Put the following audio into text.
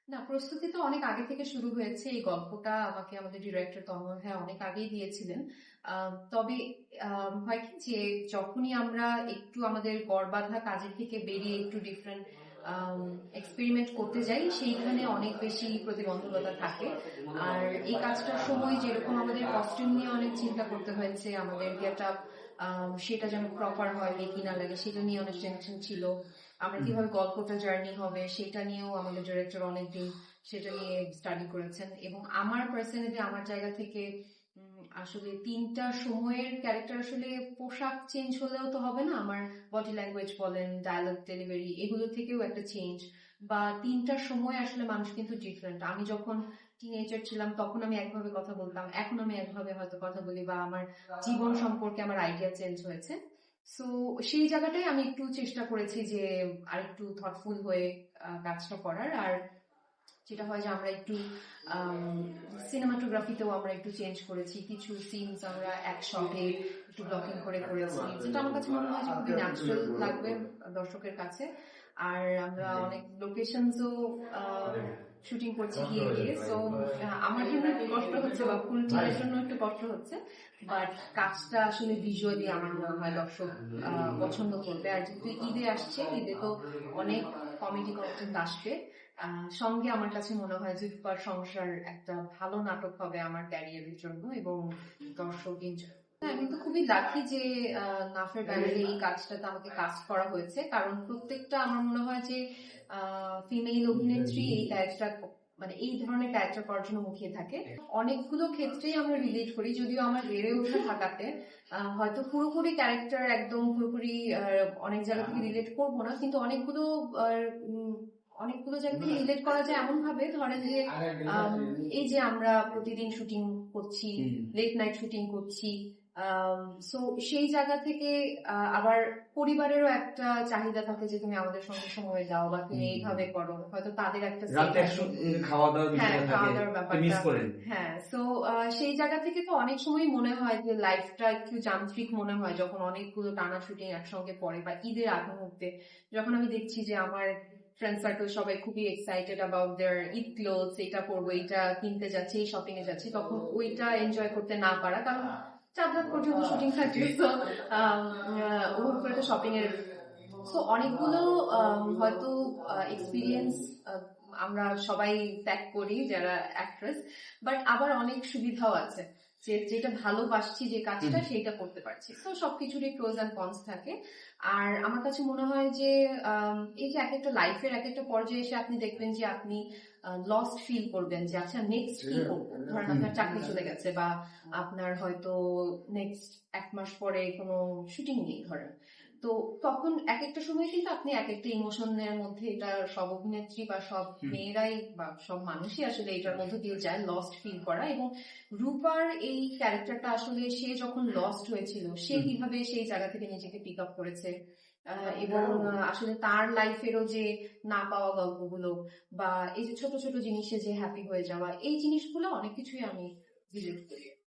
না, প্রস্তুতি তো অনেক আগে থেকে শুরু হয়েছে। এই গল্পটা আমাকে আমাদের ডিরেক্টর তন্ময় ভাইয়া অনেক আগেই দিয়েছিলেন। তবে হয় কি যে যখনই আমরা একটু আমাদের গড়বাঁধা কাজের থেকে বেরিয়ে একটু ডিফারেন্ট এক্সপেরিমেন্ট করতে যাই, সেইখানে অনেক বেশি প্রতিবন্ধকতা থাকে। আর এই কাজটার সময় যেরকম আমাদের কস্টিউম নিয়ে অনেক চিন্তা করতে হয়েছে, আমাদের গেট আপ সেটা যেন প্রপার হয়, লেকি না লাগে, সেটা নিয়ে অনেক টেনশন ছিল। আমরা কিভাবে গল্পটা জার্নি হবে সেটা নিয়েও আমাদের ডিরেক্টর অনেকদিন সেটা নিয়ে স্টাডি করেছেন। এবং আমার পার্সোনালি আমার জায়গা থেকে আসলে তিনটা সময়ের ক্যারেক্টার, আসলে পোশাক চেঞ্জ হলেও তো হবে না, আমার বডি ল্যাঙ্গুয়েজ বলেন, ডায়ালগ ডেলিভারি, এগুলো থেকেও একটা চেঞ্জ। বা তিনটার সময় আসলে মানুষ কিন্তু ডিফারেন্ট। আমি যখন টিনেজার ছিলাম তখন আমি একভাবে কথা বলতাম, এখন আমি একভাবে হয়তো কথা বলি, বা আমার জীবন সম্পর্কে আমার আইডিয়া চেঞ্জ হয়েছে। সো সেই জায়গাটাই আমি একটু চেষ্টা করেছি যে আরেকটু থটফুল হয়ে কাজটা করার। আর যেটা হয় যে আমরা একটু সিনেমাটোগ্রাফিতেও আমরা একটু চেঞ্জ করেছি, কিছু সিনস আমরা এক শটে একটু ব্লকিং করে করেছি, যেটা আমার কাছে মনে হয় যে খুবই ন্যাচারাল লাগবে দর্শকের কাছে। আর আমরা অনেক লোকেশনসও শুটিং করছি গিয়ে গিয়ে। সো আমার জন্য একটু কষ্ট হচ্ছে, বা ফুল টিমের জন্য একটু কষ্ট হচ্ছে, বাট কাজটা আসলে ভিজুয়ালি আমার মনে হয় দর্শক পছন্দ করবে। আর যেহেতু ঈদে আসছে, ঈদে তো অনেক কমেডি কন্টেন্ট আসবে। সঙ্গে আমার কাছে মনে হয় যে জুলফার সংসার একটা ভালো নাটক হবে আমার ক্যারিয়ারের জন্য, এবং দর্শক এনজয়। আমি তো খুবই লাকি যে নাফের ব্যানারে এই কাজটাতে আমাকে কাস্ট করা হয়েছে, কারণ প্রত্যেকটা আমার মনে হয় যে ফিমেল অভিনেত্রী এই ক্যারেক্টার, মানে এই ধরনের ক্যারেক্টার করার জন্য মুখিয়ে থাকে। অনেকগুলো ক্ষেত্রেই আমরা রিলেট করি, যদিও আমার বেড়ে ওঠা ঢাকাতে, হয়তো পুরোপুরি ক্যারেক্টার একদম পুরোপুরি অনেক জায়গা থেকে রিলেট করবো না, কিন্তু অনেকগুলো জায়গা থেকে রিলেট করা যায় এমন ভাবে, ধরেন যে এই যে আমরা প্রতিদিন শুটিং করছি, লেট নাইট শুটিং করছি, সো সেই জায়গা থেকে আবার পরিবারেরও একটা চাহিদা থাকে যে তুমি আমাদের সঙ্গে সময় দাও, বা তুমি এইভাবে করো, হয়তো তাদের একটা খাওয়া দাওয়ার ব্যাপারটা। হ্যাঁ, সো সেই জায়গা থেকে তো অনেক সময় মনে হয় যে লাইফটা একটু যান্ত্রিক মনে হয় যখন অনেকগুলো টানা শুটিং একসঙ্গে পড়ে, বা ঈদের আগ মুহূর্তে যখন আমি দেখছি যে আমার ফ্রেন্ড সার্কেল সবাই খুবই excited about their Eid clothes, এটা পরবো, এটা কিনতে যাচ্ছি, শপিং এ যাচ্ছি, তখন ওইটা এনজয় করতে না পারা, কারণ 4 রাত পর্যন্ত শুটিং থাকে, তো ওভাবে করে তো শপিং এর। সো অনেকগুলো হয়তো এক্সপিরিয়েন্স আমরা সবাই ত্যাগ করি যারা অ্যাক্ট্রেস, বাট আবার অনেক সুবিধাও আছে, যেটা ভালোবাসছি যে কাজটা সেটা করতে পারছি। তো সবকিছুরই প্রোজ অ্যান্ড কনস থাকে। আর আমার কাছে মনে হয় যে এই যে এক একটা লাইফের এক একটা পর্যায়ে এসে আপনি দেখবেন যে আপনি লস্ট ফিল করবেন, যে আচ্ছা নেক্সট কি করবো। ধরেন আপনার চাকরি চলে গেছে, বা আপনার হয়তো নেক্সট 1 মাস পরে কোনো শুটিং নেই ধরেন, তো তখন এক একটা সময় কিন্তু আপনি এক একটা ইমোশনের মধ্যে, এটা সব অভিনেত্রী বা সব মেয়েরাই বা সব মানুষই আসলে এটার মধ্যে দিয়ে যায়, লস্ট ফিল করা। এবং রূপার এই ক্যারেক্টারটা আসলে সে যখন লস্ট হয়েছিল, সে কিভাবে সেই জায়গা থেকে নিজেকে পিক আপ করেছে, এবং আসলে তার লাইফেরও যে না পাওয়া গল্পগুলো, বা এই যে ছোট ছোট জিনিসে যে হ্যাপি হয়ে যাওয়া, এই জিনিসগুলো অনেক কিছুই আমি রিলেট করি।